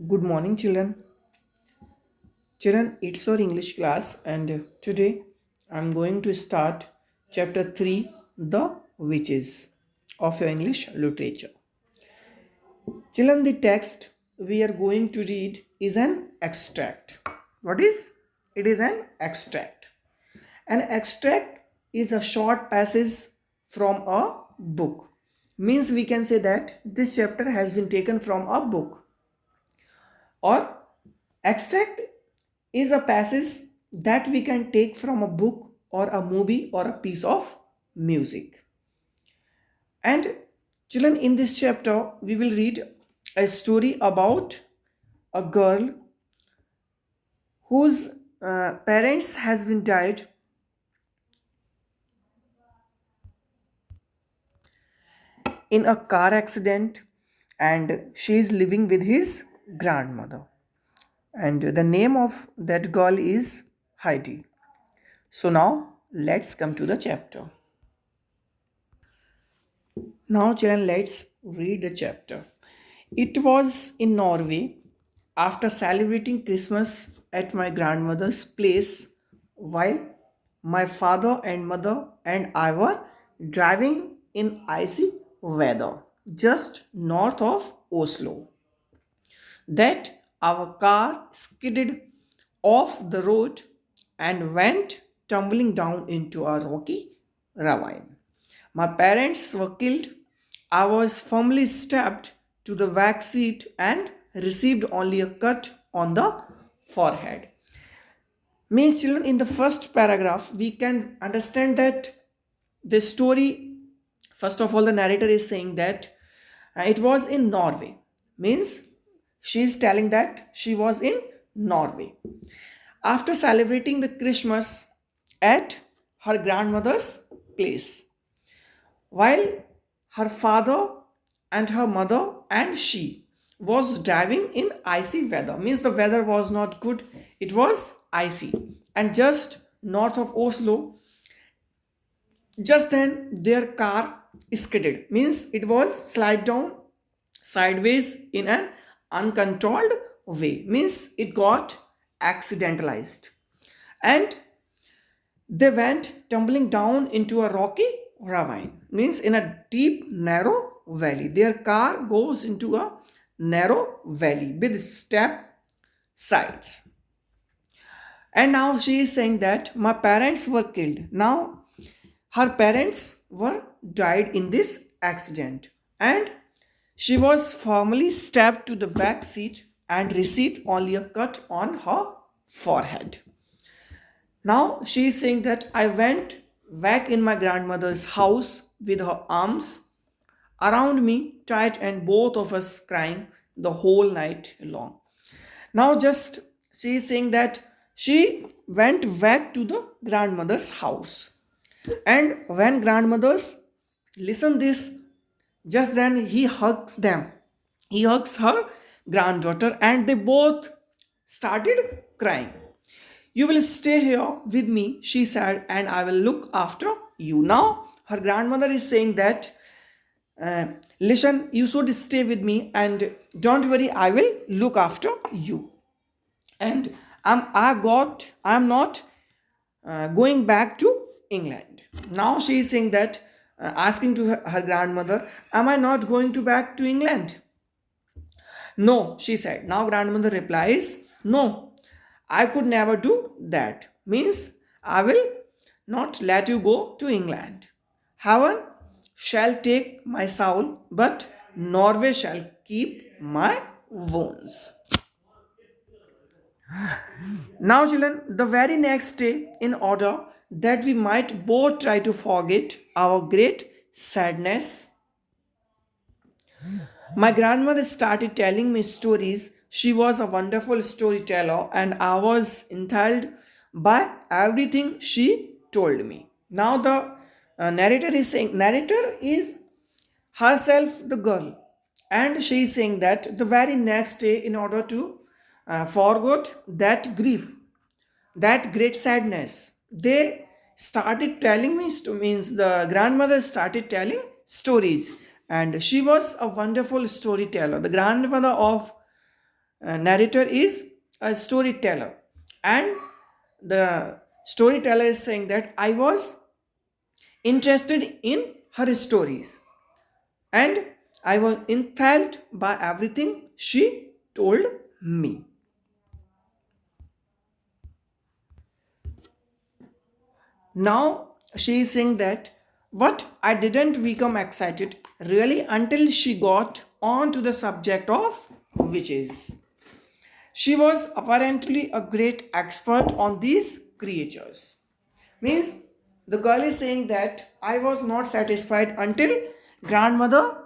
Good morning, children. Children, it's our English class, and today I'm going to start chapter 3, The Witches of your English literature. Children, the text we are going to read is an extract. What is? It is an extract. An extract is a short passage from a book. Means we can say that this chapter has been taken from a book, or extract is a passage that we can take from a book or a movie or a piece of music. And children, in this chapter, we will read a story about a girl whose parents has been died in a car accident, and she is living with his grandmother. And the name of that girl is Heidi. So now let's come to the chapter. Now, children, let's read the chapter. It was in Norway after celebrating Christmas at my grandmother's place while my father and mother and I were driving in icy weather just north of Oslo that our car skidded off the road and went tumbling down into a rocky ravine. My parents were killed. I was firmly strapped to the back seat and received only a cut on the forehead. Means, children, in the first paragraph, we can understand that the story, first of all, the narrator is saying that it was in Norway. Means, she is telling that she was in Norway. After celebrating the Christmas at her grandmother's place, while her father and her mother and she was driving in icy weather, means the weather was not good, it was icy, and just north of Oslo, just then their car skidded, means it was slide down sideways in an uncontrolled way, means it got accidentalized, and they went tumbling down into a rocky ravine, means in a deep narrow valley. Their car goes into a narrow valley with step sides. And now she is saying that my parents were killed. Now her parents were died in this accident, and she was firmly stabbed to the back seat and received only a cut on her forehead. Now she is saying that I went back in my grandmother's house with her arms around me tight and both of us crying the whole night long. Now just she is saying that she went back to the grandmother's house, and when grandmothers listen this, just then he hugs them. He hugs her granddaughter and they both started crying. You will stay here with me, she said, and I will look after you. Now, her grandmother is saying that, listen, you should stay with me and don't worry, I will look after you. And I'm not going back to England. Now she is saying that, asking to her grandmother, am I not going to back to England? No, she said. Now grandmother replies, no, I could never do that. Means I will not let you go to England. Heaven shall take my soul, but Norway shall keep my wounds. Now, children, the very next day, in order that we might both try to forget our great sadness, my grandmother started telling me stories. She was a wonderful storyteller, and I was enthralled by everything she told me. Now, the narrator is saying, narrator is herself the girl, and she is saying that the very next day, in order to forget that grief, that great sadness, they started telling me, means the grandmother started telling stories, and she was a wonderful storyteller. The grandmother of narrator is a storyteller, and the storyteller is saying that I was interested in her stories and I was enthralled by everything she told me. Now she is saying that what I didn't become excited really until she got on to the subject of witches. She was apparently a great expert on these creatures. Means the girl is saying that I was not satisfied until grandmother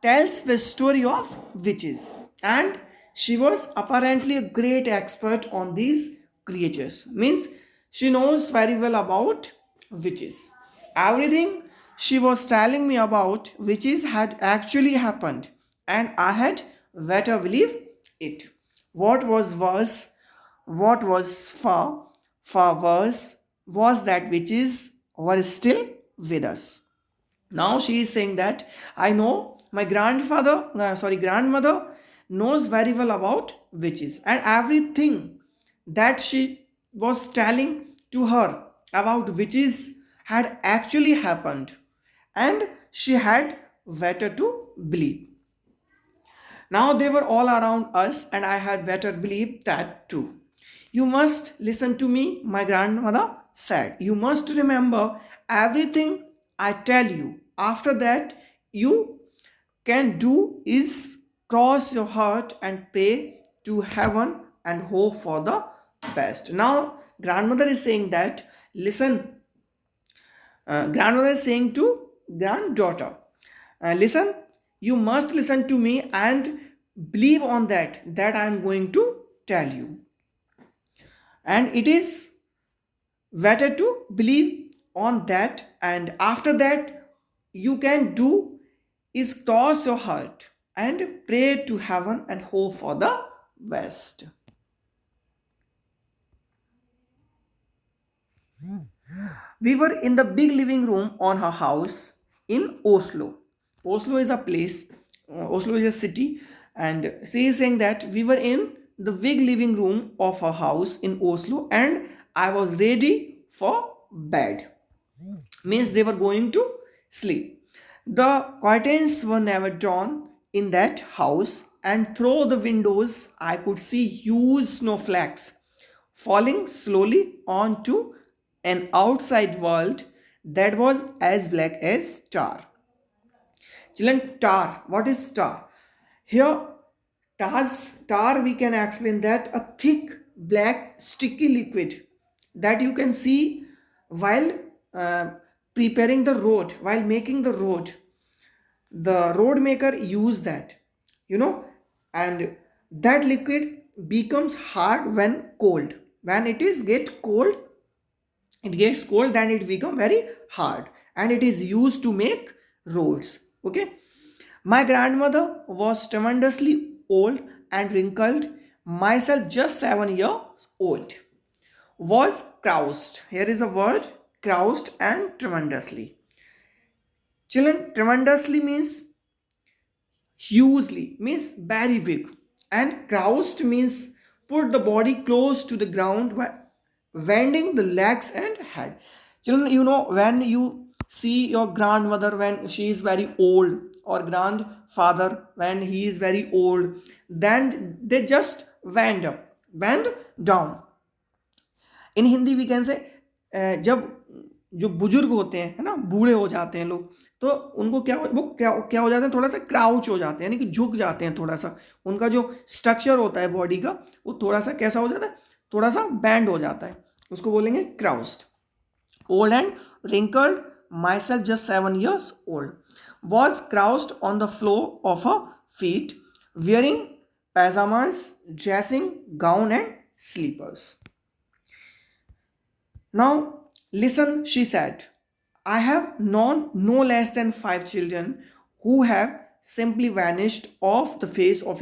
tells the story of witches, and she was apparently a great expert on these creatures. Means she knows very well about witches. Everything she was telling me about witches had actually happened, and I had better believe it. What was worse, what was far worse, was that witches were still with us. Now she is saying that I know my grandmother knows very well about witches, and everything that she was telling to her about witches had actually happened, and she had better to believe. Now they were all around us, and I had better believe that too. You must listen to me, my grandmother said. You must remember everything I tell you. After that, you can do is cross your heart and pray to heaven and hope for the best. Now, grandmother is saying that, listen, grandmother is saying to granddaughter, listen, you must listen to me and believe on that I am going to tell you, and it is better to believe on that, and after that you can do is cross your heart and pray to heaven and hope for the best. We were in the big living room on her house in Oslo. Oslo is a place, Oslo is a city, and she is saying that we were in the big living room of her house in Oslo, and I was ready for bed. Means they were going to sleep. The curtains were never drawn in that house, and through the windows I could see huge snowflakes falling slowly onto an outside world that was as black as tar. Children, tar. What is tar? Here, tar we can explain that a thick, black, sticky liquid that you can see while uh, preparing the road, while making the road. The road maker use that, you know, and that liquid becomes hard when cold. When it is get cold, it gets cold, then it become very hard, and it is used to make roads. Okay, my grandmother was tremendously old and wrinkled. Myself, just 7 years old, was croused. Here is a word, croused and tremendously. Children, tremendously means hugely, means very big, and croused means put the body close to the ground by bending the legs and head. Children, you know, when you see your grandmother when she is very old, or grandfather when he is very old, then they just bend down. In Hindi we can say जब जो बुजुर्ग होते हैं, है ना, बूढ़े हो जाते हैं लोग, तो उनको क्या हो जाते हैं, थोड़ा सा क्राउच हो जाते हैं, यानी कि झुक जाते हैं थोड़ा सा। उनका जो स्ट्रक्चर होता है बॉडी का, वो थोड़ा सा कैसा हो जाता है, थोड़ा सा बैंड हो जाता है, उसको बोलेंगे क्राउस्ड। Old and wrinkled, myself just 7 years old, was crouched on the floor of her feet, wearing pajamas, dressing gown and slippers. Now, listen, she said, I have known no less than 5 children who have simply vanished off the face of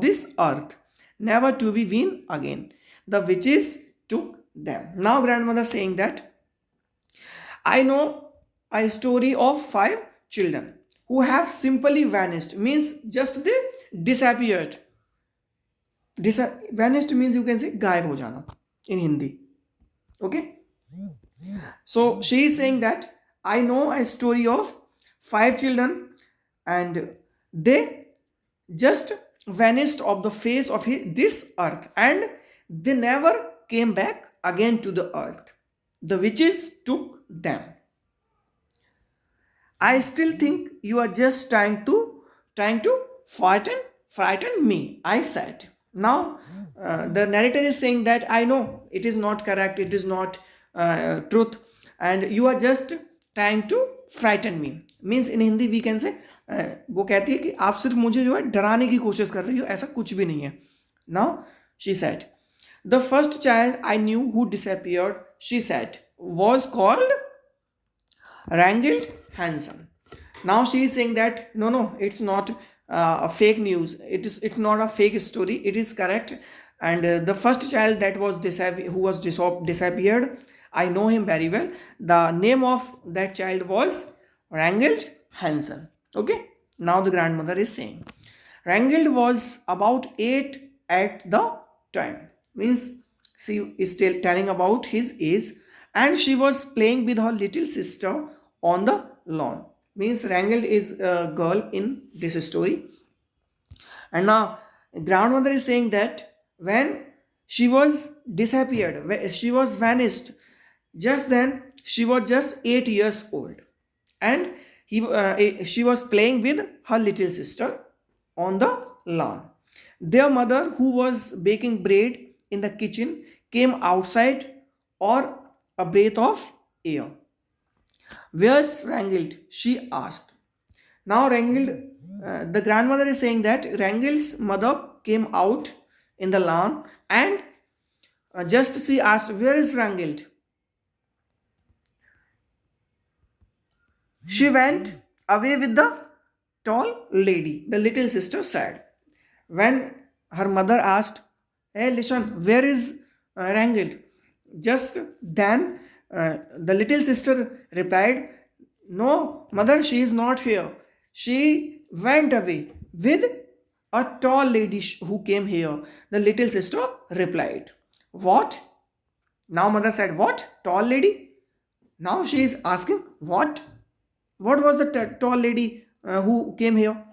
this earth, never to be seen again. The witches took them. Now, grandmother saying that I know a story of 5 children who have simply vanished, means just they disappeared. Vanished means you can say गायब हो जाना in Hindi. Okay. So she is saying that I know a story of 5 children and they just vanished off the face of this earth and they never came back again to the earth. The witches took them. I still think you are just trying to frighten me, I said. Now the narrator is saying that I know it is not correct, it is not truth, and you are just trying to frighten me. Means in Hindi we can say वो कहती है कि आप सिर्फ मुझे जो है डराने की कोशिश कर रही हो, ऐसा कुछ भी नहीं है. Now she said, the first child I knew who disappeared, she said, was called Wrangled Hansen. Now she is saying that no, it's not a fake news. It's not a fake story. It is correct. And the first child that was disappeared, I know him very well. The name of that child was Wrangled Hansen. Okay. Now the grandmother is saying, Wrangled was about 8 at the time. Means she is still telling about his age, and she was playing with her little sister on the lawn. Means Wrangled is a girl in this story. And now grandmother is saying that when she was disappeared, she was vanished, just then she was just 8 years old, and she was playing with her little sister on the lawn. Their mother, who was baking bread in the kitchen, came outside or a breath of air. Where's Wrangled? She asked. Now Wrangled, the grandmother is saying that Wrangled's mother came out in the lawn and just she asked, where is Wrangled? She went away with the tall lady, the little sister said. When her mother asked, hey, listen, where is Wrangled? Just then the little sister replied, no, mother, she is not here. She went away with a tall lady who came here. The little sister replied, what? Now mother said, what? Tall lady? Now she is asking, what? What was the tall lady who came here?